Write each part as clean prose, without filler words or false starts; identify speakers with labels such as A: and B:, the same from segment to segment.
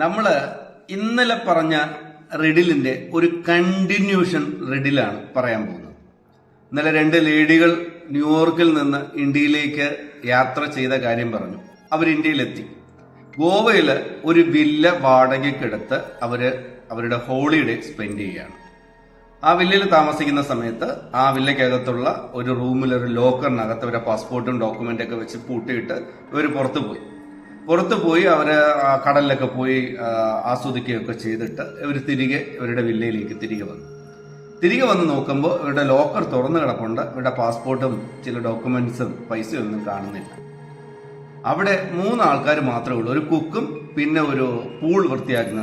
A: നമ്മള് ഇന്നലെ പറഞ്ഞ റിഡിലിന്റെ ഒരു കണ്ടിന്യൂഷൻ റിഡിലാണ് പറയാൻ പോകുന്നത്. ഇന്നലെ രണ്ട് ലേഡികൾ ന്യൂയോർക്കിൽ നിന്ന് ഇന്ത്യയിലേക്ക് യാത്ര ചെയ്ത കാര്യം പറഞ്ഞു. അവർ ഇന്ത്യയിലെത്തി. ഗോവയില് ഒരു വില്ല വാടകയ്ക്കെടുത്ത് അവരുടെ ഹോളിഡേ സ്പെൻഡ് ചെയ്യുകയാണ്. ആ വില്ലയിൽ താമസിക്കുന്ന സമയത്ത് ആ വില്ലയ്ക്കകത്തുള്ള ഒരു റൂമിൽ ഒരു ലോക്കറിനകത്ത് അവരുടെ പാസ്പോർട്ടും ഡോക്യുമെന്റൊക്കെ വെച്ച് പൂട്ടിയിട്ട് ഇവർ പുറത്തു പോയി അവര് കടലിലൊക്കെ പോയി ആസ്വദിക്കുകയൊക്കെ ചെയ്തിട്ട് ഇവർ ഇവരുടെ വില്ലയിലേക്ക് തിരികെ വന്ന് നോക്കുമ്പോൾ ഇവരുടെ ലോക്കർ തുറന്നു കിടപ്പുണ്ട്. ഇവരുടെ പാസ്പോർട്ടും ചില ഡോക്യുമെന്റ്സും പൈസയൊന്നും കാണുന്നില്ല. അവിടെ 3 ആൾക്കാർ മാത്രമേ ഉള്ളൂ. ഒരു കുക്കും, പിന്നെ ഒരു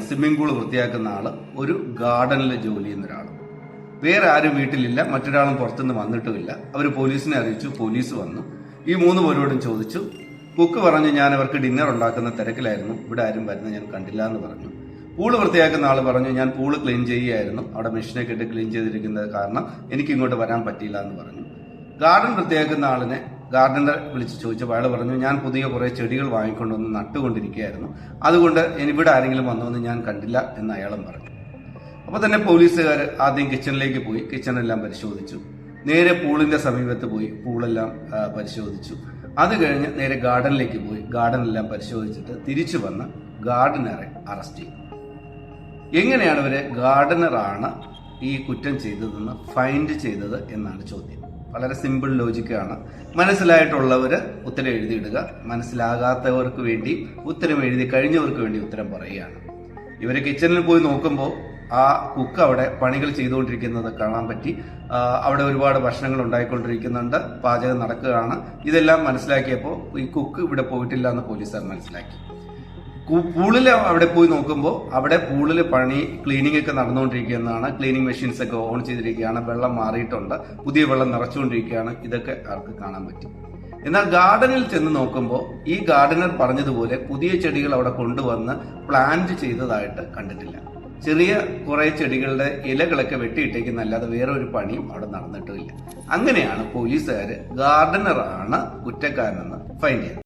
A: സ്വിമ്മിംഗ് പൂൾ വൃത്തിയാക്കുന്ന ആള്, ഒരു ഗാർഡനിൽ ജോലി ചെയ്യുന്ന ഒരാളും. വേറെ ആരും വീട്ടിലില്ല. മറ്റൊരാളും പുറത്തുനിന്ന് വന്നിട്ടുമില്ല. അവർ പോലീസിനെ അറിയിച്ചു. പോലീസ് വന്നു. ഈ 3 പേരോടും ചോദിച്ചു. കുക്ക് പറഞ്ഞു, ഞാൻ അവർക്ക് ഡിന്നർ ഉണ്ടാക്കുന്ന തിരക്കിലായിരുന്നു, ഇവിടെ ആരും വരുന്നത് ഞാൻ കണ്ടില്ല എന്ന് പറഞ്ഞു. പൂള് വൃത്തിയാക്കുന്ന ആൾ പറഞ്ഞു, ഞാൻ പൂള് ക്ലീൻ ചെയ്യുകയായിരുന്നു, അവിടെ മെഷീനൊക്കെ ഇട്ട് ക്ലീൻ ചെയ്തിരിക്കുന്നത് കാരണം എനിക്ക് ഇങ്ങോട്ട് വരാൻ പറ്റിയില്ല എന്ന് പറഞ്ഞു. ഗാർഡൻ വൃത്തിയാക്കുന്ന ആളിനെ ഗാർഡനറെ വിളിച്ച് ചോദിച്ചപ്പോൾ അയാൾ പറഞ്ഞു, ഞാൻ പുതിയ കുറെ ചെടികൾ വാങ്ങിക്കൊണ്ടുവന്ന് നട്ടുകൊണ്ടിരിക്കുകയായിരുന്നു, അതുകൊണ്ട് ഇവിടെ ആരെങ്കിലും വന്നുവെന്ന് ഞാൻ കണ്ടില്ല എന്ന് അയാളും പറഞ്ഞു. അപ്പോൾ തന്നെ പോലീസുകാർ ആദ്യം കിച്ചണിലേക്ക് പോയി. കിച്ചണെല്ലാം പരിശോധിച്ചു. നേരെ പൂളിന്റെ സമീപത്ത് പോയി പൂളെല്ലാം പരിശോധിച്ചു. അത് കഴിഞ്ഞ് നേരെ ഗാർഡനിലേക്ക് പോയി ഗാർഡനെല്ലാം പരിശോധിച്ചിട്ട് തിരിച്ചു വന്ന് ഗാർഡനറെ അറസ്റ്റ് ചെയ്തു. എങ്ങനെയാണ് ഇവരെ ഗാർഡനറാണ് ഈ കുറ്റം ചെയ്തതെന്ന് ഫൈൻഡ് ചെയ്തത് എന്നാണ് ചോദ്യം. വളരെ സിമ്പിൾ ലോജിക്കാണ്. മനസ്സിലായിട്ടുള്ളവര് ഉത്തരം എഴുതിയിടുക, മനസ്സിലാകാത്തവർക്ക് വേണ്ടി ഉത്തരം എഴുതി കഴിഞ്ഞവർക്ക് വേണ്ടി ഉത്തരം പറയുകയാണ്. ഇവര് കിച്ചണിൽ പോയി നോക്കുമ്പോൾ ആ കുക്ക് അവിടെ പണികൾ ചെയ്തുകൊണ്ടിരിക്കുന്നത് കാണാൻ പറ്റി. അവിടെ ഒരുപാട് ഭക്ഷണങ്ങൾ ഉണ്ടായിക്കൊണ്ടിരിക്കുന്നുണ്ട്, പാചകം നടക്കുകയാണ്. ഇതെല്ലാം മനസ്സിലാക്കിയപ്പോൾ ഈ കുക്ക് ഇവിടെ പോയിട്ടില്ല എന്ന് പോലീസുകാർ മനസ്സിലാക്കി. പൂളിൽ അവിടെ പോയി നോക്കുമ്പോൾ അവിടെ പൂളിൽ ക്ലീനിങ് ഒക്കെ നടന്നുകൊണ്ടിരിക്കുന്നതാണ്. ക്ലീനിങ് മെഷീൻസ് ഒക്കെ ഓൺ ചെയ്തിരിക്കുകയാണ്. വെള്ളം മാറിയിട്ടുണ്ട്, പുതിയ വെള്ളം നിറച്ചുകൊണ്ടിരിക്കുകയാണ്. ഇതൊക്കെ അവർക്ക് കാണാൻ പറ്റും. എന്നാൽ ഗാർഡനിൽ ചെന്ന് നോക്കുമ്പോൾ ഈ ഗാർഡനർ പറഞ്ഞതുപോലെ പുതിയ ചെടികൾ അവിടെ കൊണ്ടുവന്ന് പ്ലാന്റ് ചെയ്തതായിട്ട് കണ്ടിട്ടില്ല. ചെറിയ കുറെ ചെടികളുടെ ഇലകളൊക്കെ വെട്ടിയിട്ടേക്കുന്നല്ലാതെ വേറെ ഒരു പണിയും അവിടെ നടന്നിട്ടില്ല. അങ്ങനെയാണ് പോലീസുകാര് ഗാർഡനറാണ് കുറ്റക്കാരനെന്ന് ഫൈൻഡ് ചെയ്തത്.